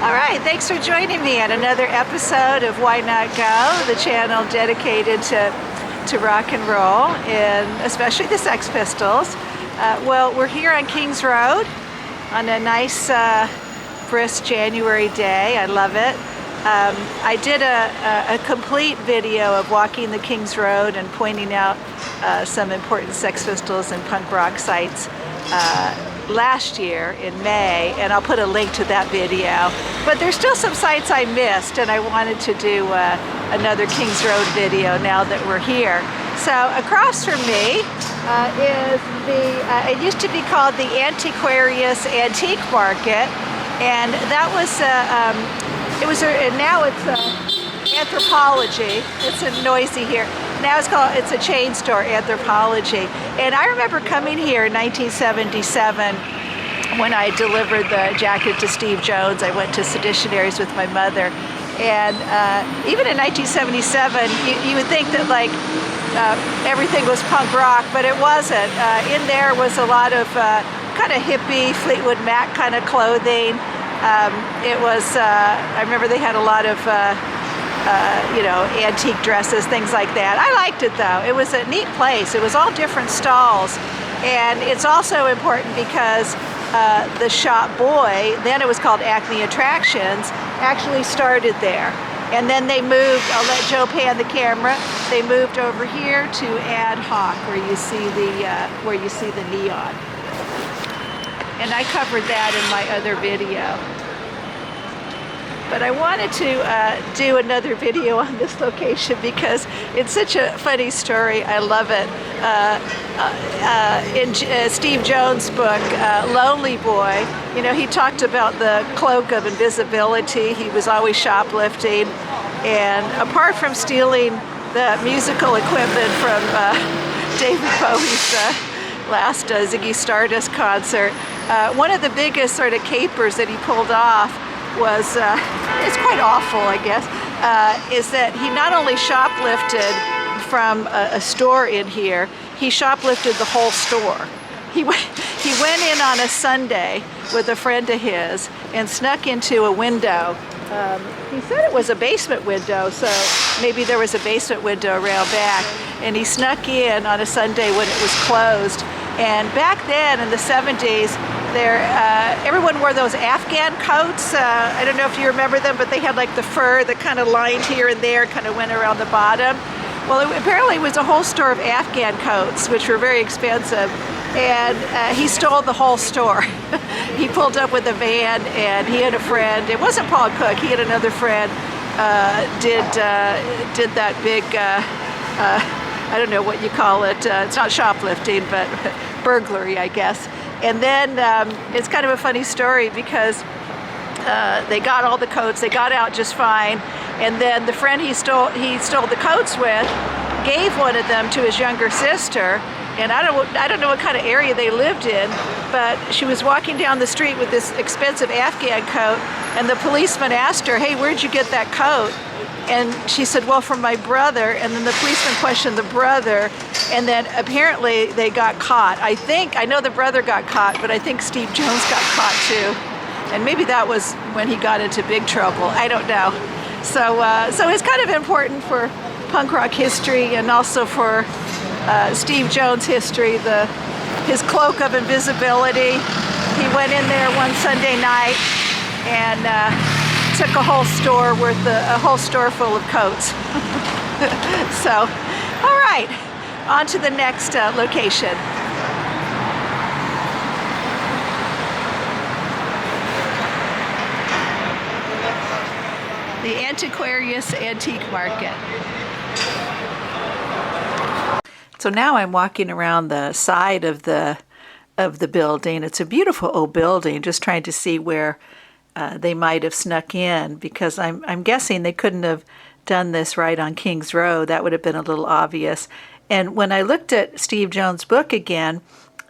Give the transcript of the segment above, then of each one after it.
All right, thanks for joining me on another episode of Why Not Go, the channel dedicated to rock and roll, and especially the Sex Pistols. Well, we're here on Kings Road on a nice, brisk January day. I love it. I did a complete video of walking the Kings Road and pointing out some important Sex Pistols and punk rock sites last year in May, and I'll put a link to that video. But there's still some sites I missed, and I wanted to do another Kings Road video now that we're here. So across from me is it used to be called the Antiquarius Antique Market, and that was now it's Anthropology. It's noisy here. Now it's a chain store, Anthropology. And I remember coming here in 1977 when I delivered the jacket to Steve Jones. I went to Seditionaries with my mother. And even in 1977, you would think that everything was punk rock, but it wasn't. In there was a lot of kind of hippie, Fleetwood Mac kind of clothing. I remember they had a lot of antique dresses, things like that. I liked it though. It was a neat place. It was all different stalls. And it's also important because the Shop Boy, then it was called Acme Attractions, actually started there. And then they moved, I'll let Joe pan the camera, they moved over here to Ad Hoc, where you see the neon. And I covered that in my other video. But I wanted to do another video on this location because it's such a funny story. I love it. In Steve Jones' book, Lonely Boy, he talked about the cloak of invisibility. He was always shoplifting. And apart from stealing the musical equipment from David Bowie's last Ziggy Stardust concert, one of the biggest sort of capers that he pulled off was, it's quite awful, I guess, is that he not only shoplifted from a store in here, he shoplifted the whole store. He went in on a Sunday with a friend of his and snuck into a window. He said it was a basement window, so maybe there was a basement window around back, and he snuck in on a Sunday when it was closed. And back then in the 70s, everyone wore those Afghan coats. I don't know if you remember them, but they had like the fur that kind of lined here and there, kind of went around the bottom. Well, apparently it was a whole store of Afghan coats, which were very expensive. And he stole the whole store. He pulled up with a van, and he had a friend. It wasn't Paul Cook. He had another friend. Did that big, I don't know what you call it. It's not shoplifting, but burglary, I guess. And then it's kind of a funny story because they got all the coats. They got out just fine. And then the friend he stole the coats with gave one of them to his younger sister. And I don't know what kind of area they lived in, but she was walking down the street with this expensive Afghan coat, and the policeman asked her, "Hey, where'd you get that coat?" And she said, "Well, from my brother." And then the policeman questioned the brother, and then apparently they got caught. I know the brother got caught, but I think Steve Jones got caught too. And maybe that was when he got into big trouble. I don't know. So it's kind of important for punk rock history and also for Steve Jones' history, his cloak of invisibility. He went in there one Sunday night and took a whole store full of coats. So, all right, on to the next location. The Antiquarius Antique Market. So now I'm walking around the side of the building. It's a beautiful old building, just trying to see where they might have snuck in, because I'm guessing they couldn't have done this right on Kings Road. That would have been a little obvious. And when I looked at Steve Jones' book again,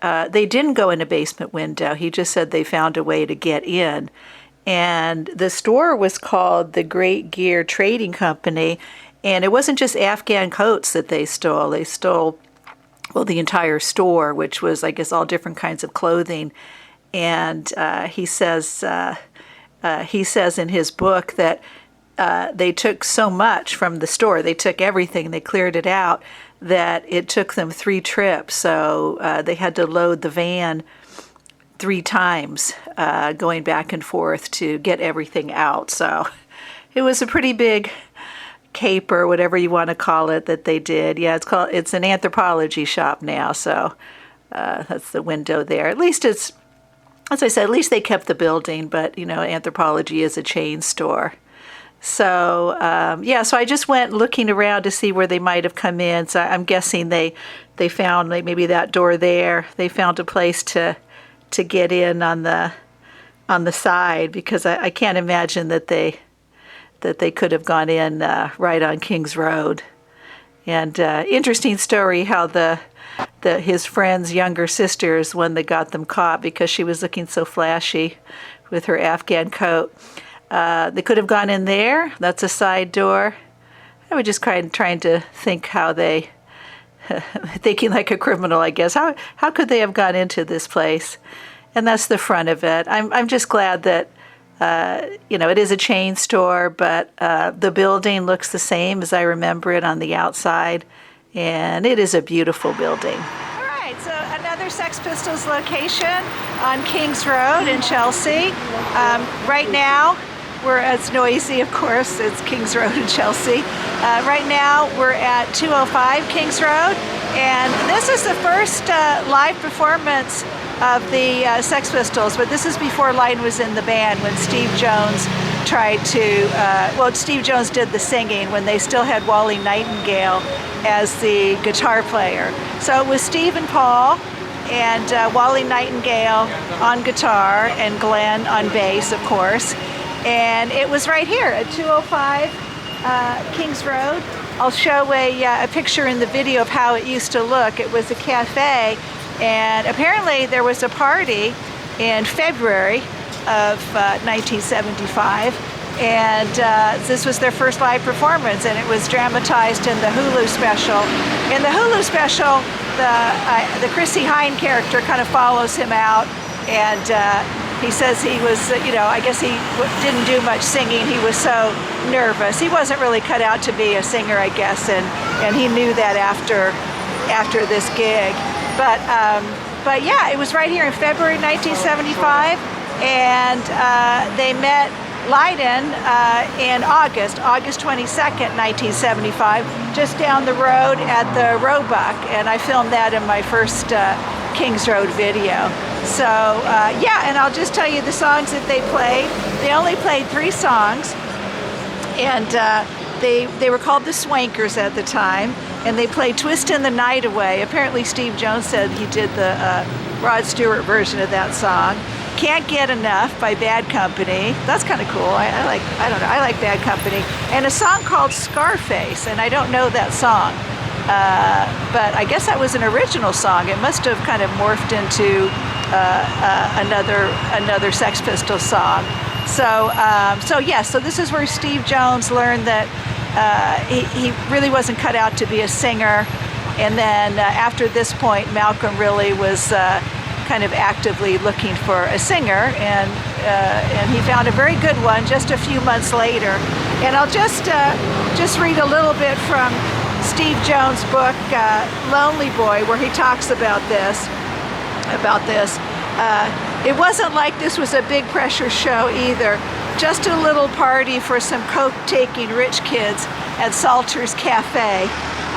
they didn't go in a basement window. He just said they found a way to get in. And the store was called the Great Gear Trading Company, and it wasn't just Afghan coats that they stole. They stole, well, the entire store, which was, I guess, all different kinds of clothing. And he says he says in his book that they took so much from the store, they took everything, they cleared it out, that it took them 3 trips. So they had to load the van 3 times, going back and forth to get everything out. So it was a pretty big caper, whatever you want to call it, that they did. Yeah, it's an anthropology shop now. So that's the window there. At least it's, as I said, at least they kept the building, but Anthropology is a chain store. So so I just went looking around to see where they might have come in. So I'm guessing they found maybe that door there. They found a place to get in on the side, because I can't imagine that they could have gone in right on King's Road. And interesting story how his friend's younger sisters, when they got them caught because she was looking so flashy with her Afghan coat, they could have gone in there. That's a side door. I was just trying to think how they, thinking like a criminal, I guess. How could they have gone into this place? And that's the front of it. I'm just glad that it is a chain store, but the building looks the same as I remember it on the outside, and it is a beautiful building. All right, so another Sex Pistols location on King's Road in Chelsea. Right now, it's noisy, of course, it's King's Road in Chelsea. Right now, we're at 205 King's Road, and this is the first live performance of the Sex Pistols, but this is before Lydon was in the band, when Steve Jones tried to, Steve Jones did the singing when they still had Wally Nightingale as the guitar player. So it was Steve and Paul, and Wally Nightingale on guitar, and Glen on bass, of course. And it was right here at 205 King's Road. I'll show a picture in the video of how it used to look. It was a cafe, and apparently there was a party in February of 1975, and this was their first live performance, and it was dramatized in the Hulu special. In the Hulu special, the Chrissie Hynde character kind of follows him out, and he says he was, I guess he didn't do much singing. He was so nervous. He wasn't really cut out to be a singer, I guess, and he knew that after this gig. But yeah, it was right here in February 1975, and they met Lydon in August 22nd, 1975, just down the road at the Roebuck, and I filmed that in my first King's Road video. So and I'll just tell you the songs that they played. They only played 3 songs, and they were called the Swankers at the time, and they played Twistin' the Night Away. Apparently Steve Jones said he did the Rod Stewart version of that song. Can't Get Enough by Bad Company. That's kind of cool. I like Bad Company. And a song called Scarface, and I don't know that song. But I guess that was an original song. It must have kind of morphed into another Sex Pistols song. So this is where Steve Jones learned that he really wasn't cut out to be a singer. And then after this point, Malcolm really was kind of actively looking for a singer, and he found a very good one just a few months later. And I'll just read a little bit from Steve Jones' book, Lonely Boy, where he talks about this. It wasn't like this was a big pressure show either. Just a little party for some coke-taking rich kids at Salter's Cafe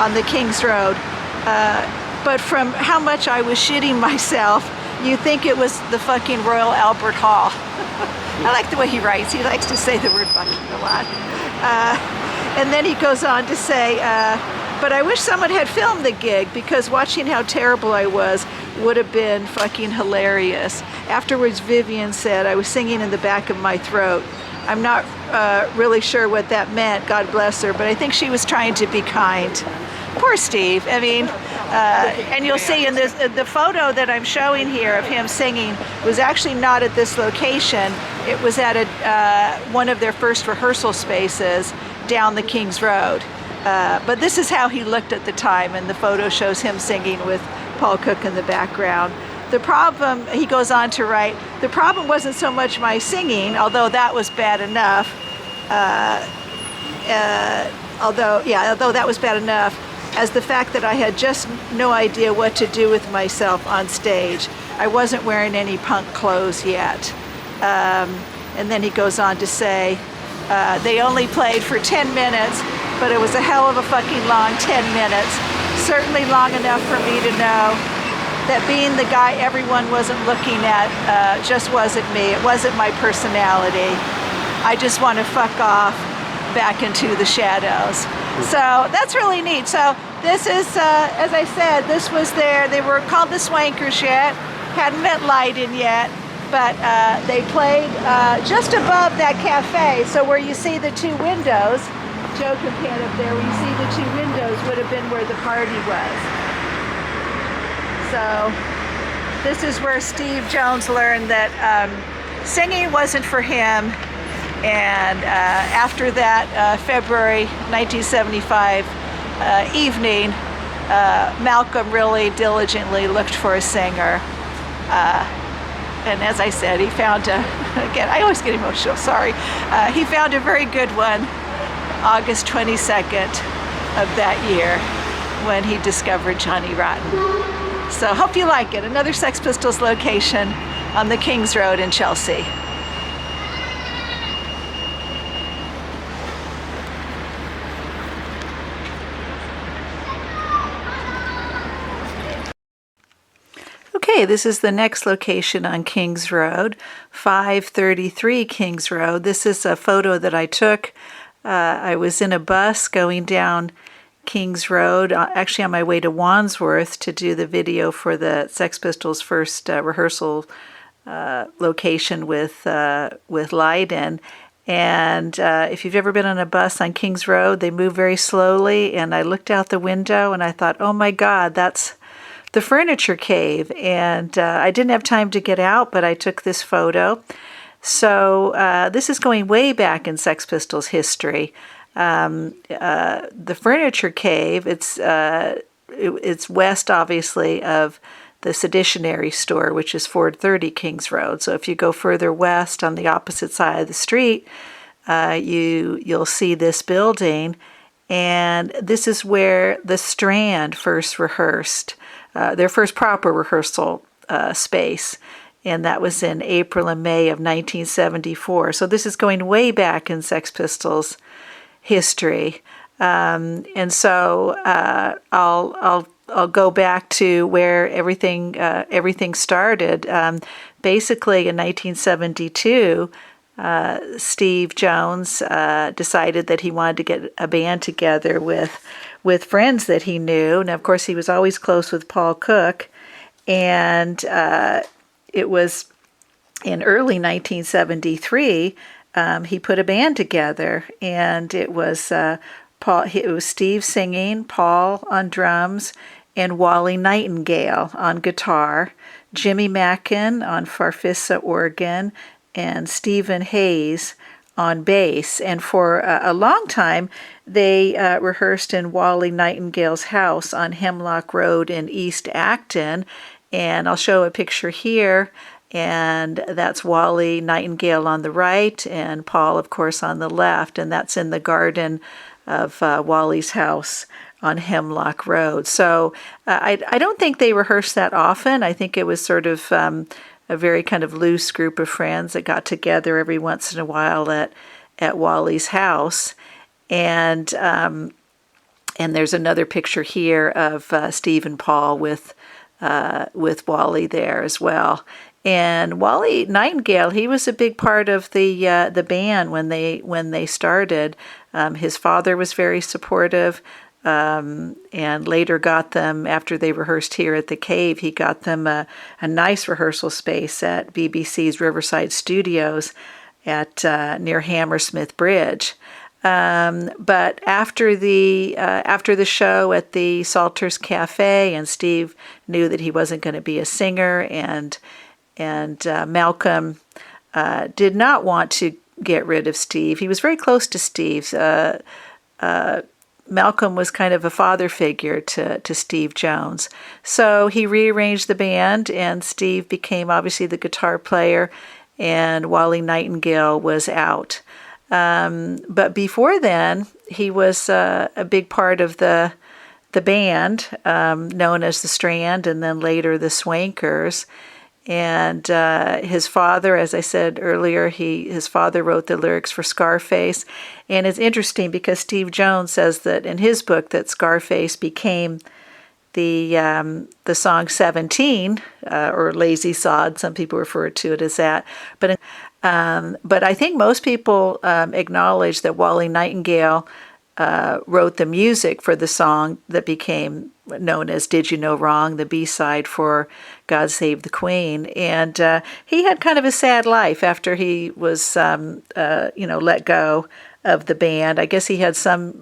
on the King's Road. But from how much I was shitting myself, you'd think it was the fucking Royal Albert Hall. I like the way he writes. He likes to say the word fucking a lot. And then he goes on to say, but I wish someone had filmed the gig, because watching how terrible I was would have been fucking hilarious. Afterwards, Vivian said I was singing in the back of my throat. I'm not really sure what that meant, God bless her, but I think she was trying to be kind. Poor Steve. I mean, and you'll see in the photo that I'm showing here of him singing was actually not at this location. It was at one of their first rehearsal spaces down the King's Road. But this is how he looked at the time, and the photo shows him singing with Paul Cook in the background. The problem, he goes on to write, the problem wasn't so much my singing, although that was bad enough. Although that was bad enough, as the fact that I had just no idea what to do with myself on stage. I wasn't wearing any punk clothes yet. And then he goes on to say, they only played for 10 minutes, but it was a hell of a fucking long 10 minutes. Certainly long enough for me to know that being the guy everyone wasn't looking at just wasn't me. It wasn't my personality. I just want to fuck off back into the shadows. So that's really neat. So this is, as I said, this was they were called the Swankers yet, hadn't met Leiden yet, but they played just above that cafe. So where you see the two windows, Joe can pan up there, where you see the two windows would have been where the party was. So this is where Steve Jones learned that singing wasn't for him. And after that February 1975 evening, Malcolm really diligently looked for a singer. And as I said, he found again, I always get emotional, sorry. He found a very good one August 22nd of that year when he discovered Johnny Rotten. So hope you like it. Another Sex Pistols location on the Kings Road in Chelsea. Okay, this is the next location on Kings Road, 533 Kings Road. This is a photo that I took. I was in a bus going down Kings Road, actually on my way to Wandsworth to do the video for the Sex Pistols' first rehearsal location with Leiden. And if you've ever been on a bus on Kings Road, they move very slowly. And I looked out the window and I thought, oh my God, that's the furniture cave. And I didn't have time to get out, but I took this photo. So this is going way back in Sex Pistols history. The furniture cave, it's west, obviously, of the Seditionary store, which is 430 Kings Road. So if you go further west on the opposite side of the street, you'll see this building. And this is where the Strand first rehearsed, their first proper rehearsal space. And that was in April and May of 1974. So this is going way back in Sex Pistols history. And so I'll go back to where everything started. Basically, in 1972, Steve Jones decided that he wanted to get a band together with friends that he knew. And of course, he was always close with Paul Cook. And it was in early 1973, he put a band together, and it was It was Steve singing, Paul on drums, and Wally Nightingale on guitar, Jimmy Mackin on farfisa organ, and Stephen Hayes on bass. And for a long time, they rehearsed in Wally Nightingale's house on Hemlock Road in East Acton. And I'll show a picture here. And that's Wally Nightingale on the right, and Paul, of course, on the left. And that's in the garden of Wally's house on Hemlock Road. So I don't think they rehearsed that often. I think it was sort of a very kind of loose group of friends that got together every once in a while at Wally's house. And there's another picture here of Steve and Paul with Wally there as well. And Wally Nightingale, he was a big part of the band when they started. His father was very supportive, and later got them, after they rehearsed here at the Cave, he got them a nice rehearsal space at BBC's Riverside Studios at near Hammersmith Bridge. But after the show at the Salters Cafe, and Steve knew that he wasn't going to be a singer, and Malcolm did not want to get rid of Steve. He was very close to Steve. Malcolm was kind of a father figure to Steve Jones. So he rearranged the band, and Steve became obviously the guitar player, and Wally Nightingale was out. But before then, he was a big part of the band, known as the Strand, and then later the Swankers. And his father, as I said earlier, his father wrote the lyrics for Scarface. And it's interesting because Steve Jones says that in his book that Scarface became the song 17, or Lazy Sod. Some people refer to it as that. But I think most people acknowledge that Wally Nightingale wrote the music for the song that became known as Did You Know Wrong, the B-side for God Save the Queen. And he had kind of a sad life after he was, let go of the band. I guess he had some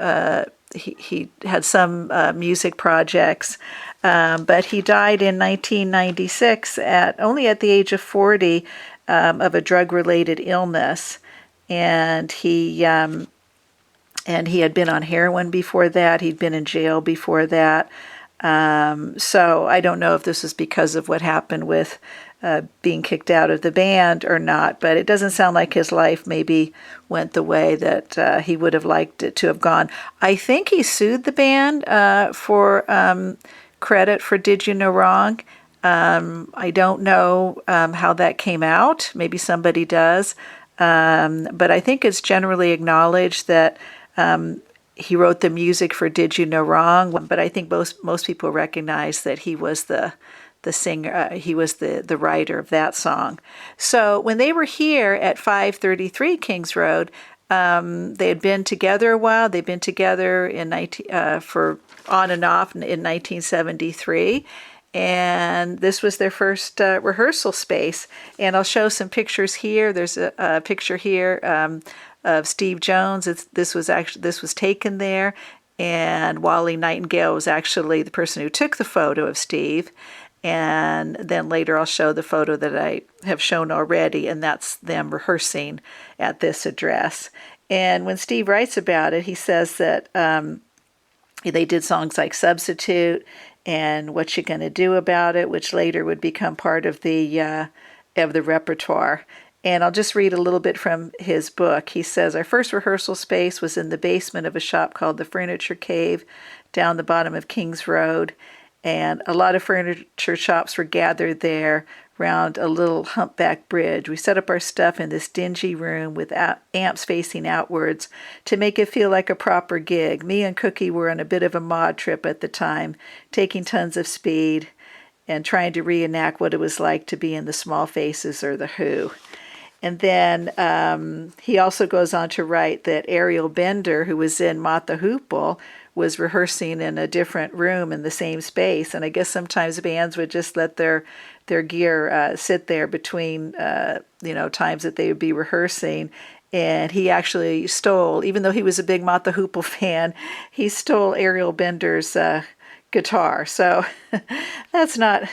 he had some music projects, but he died in 1996 only at the age of 40 of a drug-related illness, and he had been on heroin before that. He'd been in jail before that. So I don't know if this was because of what happened with being kicked out of the band or not, but it doesn't sound like his life maybe went the way that he would have liked it to have gone. I think he sued the band for credit for Did You Know Wrong. I don't know how that came out. Maybe somebody does. But I think it's generally acknowledged that he wrote the music for Did You Know Wrong, but I think most people recognize that he was the singer, he was the writer of that song. So when they were here at 533 Kings Road, they had been together a while. They'd been together for on and off in 1973. And this was their first rehearsal space. And I'll show some pictures here. There's a picture here of Steve Jones. This was taken there, and Wally Nightingale was actually the person who took the photo of Steve. And then later I'll show the photo that I have shown already, and that's them rehearsing at this address. And when Steve writes about it, he says that they did songs like Substitute and What You Gonna Do About It, which later would become part of the repertoire. And I'll just read a little bit from his book. He says, our first rehearsal space was in the basement of a shop called the Furniture Cave down the bottom of Kings Road. And a lot of furniture shops were gathered there around a little humpback bridge. We set up our stuff in this dingy room with amps facing outwards to make it feel like a proper gig. Me and Cookie were on a bit of a mod trip at the time, taking tons of speed and trying to reenact what it was like to be in the Small Faces or the Who. And then he also goes on to write that Ariel Bender, who was in Mott the Hoople, was rehearsing in a different room in the same space. And I guess sometimes bands would just let their gear sit there between times that they would be rehearsing. And he actually stole, even though he was a big Mott the Hoople fan, he stole Ariel Bender's guitar. So that's not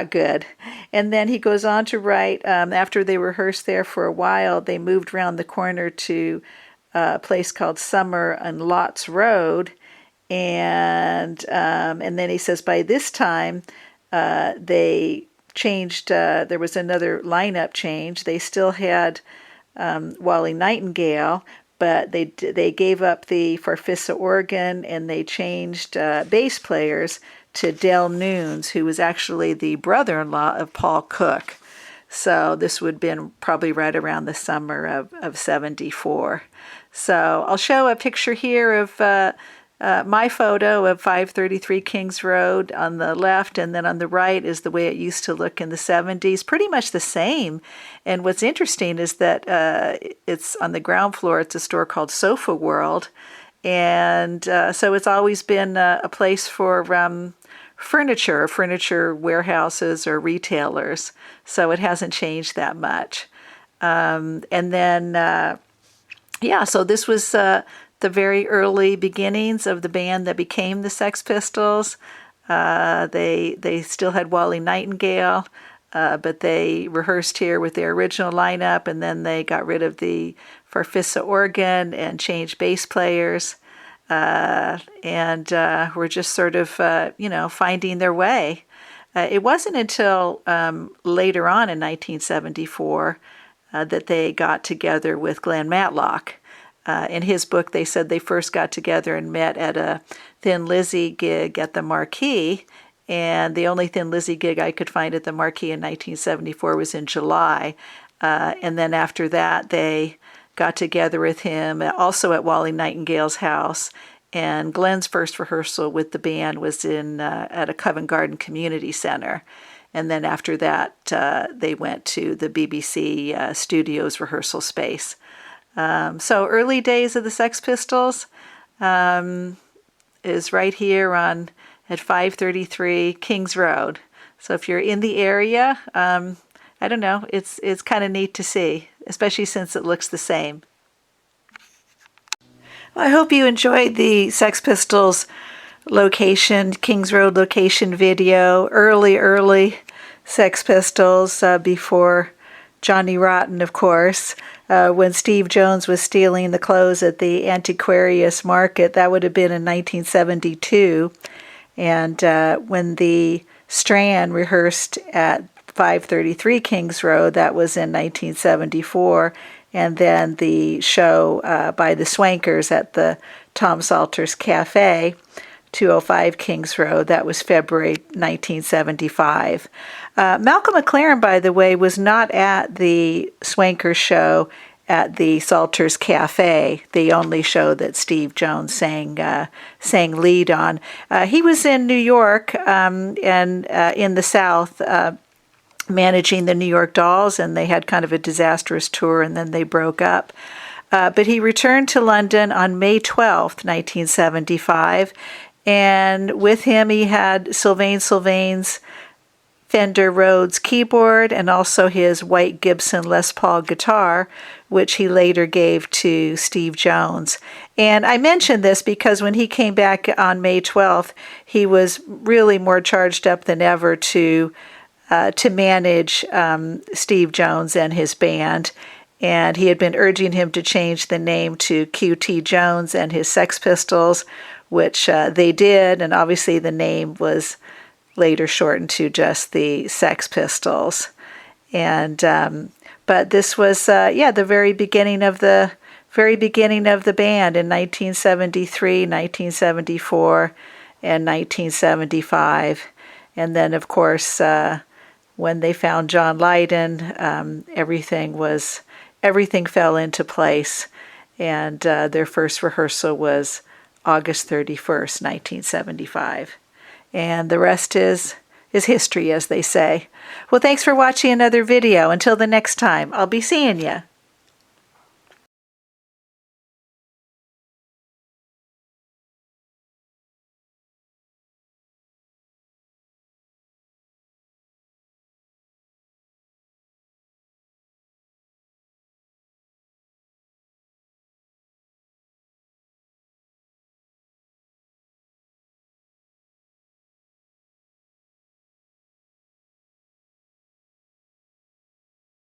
good. And then he goes on to write, after they rehearsed there for a while, they moved around the corner to a place called Summer and Lots Road. And then he says by this time they changed, there was another lineup change. They still had Wally Nightingale, but they gave up the Farfisa organ, and they changed bass players to Del Nunes, who was actually the brother-in-law of Paul Cook. So this would have been probably right around the summer of 74. So I'll show a picture here of my photo of 533 Kings Road on the left, and then on the right is the way it used to look in the 70s, pretty much the same. And what's interesting is that it's on the ground floor. It's a store called Sofa World, and so it's always been a place for furniture warehouses or retailers. So it hasn't changed that much. And then, so this was the very early beginnings of the band that became the Sex Pistols. They still had Wally Nightingale, but they rehearsed here with their original lineup, and then they got rid of the Farfisa organ and changed bass players. and were just sort of, finding their way. It wasn't until later on in 1974 that they got together with Glen Matlock. In his book, they said they first got together and met at a Thin Lizzy gig at the Marquee, and the only Thin Lizzy gig I could find at the Marquee in 1974 was in July. And then after that, they got together with him also at Wally Nightingale's house. And Glen's first rehearsal with the band was at a Covent Garden Community Center. And then after that, they went to the BBC Studios rehearsal space. So early days of the Sex Pistols is right here at 533 Kings Road. So if you're in the area, I don't know, it's kind of neat to see, especially since it looks the same. Well, I hope you enjoyed the Sex Pistols location, Kings Road location video, early Sex Pistols, before Johnny Rotten, of course. When Steve Jones was stealing the clothes at the Antiquarius Market, that would have been in 1972. And when the Strand rehearsed at 533 Kings Road, that was in 1974. And then the show by the Swankers at the Tom Salter's Cafe, 205 Kings Road, that was February 1975. Malcolm McLaren, by the way, was not at the Swankers show at the Salter's Cafe, the only show that Steve Jones sang lead on. He was in New York and in the South, managing the New York Dolls, and they had kind of a disastrous tour, and then they broke up. But he returned to London on May 12th, 1975, and with him he had Sylvain's Fender Rhodes keyboard and also his white Gibson Les Paul guitar, which he later gave to Steve Jones. And I mention this because when he came back on May 12th, he was really more charged up than ever to manage Steve Jones and his band. And he had been urging him to change the name to QT Jones and his Sex Pistols, which they did. And obviously the name was later shortened to just the Sex Pistols. And but this was the very beginning of the band in 1973, 1974, and 1975. And then, of course, when they found John Lydon, everything fell into place. And their first rehearsal was August 31st, 1975. And the rest is history, as they say. Well, thanks for watching another video. Until the next time, I'll be seeing ya.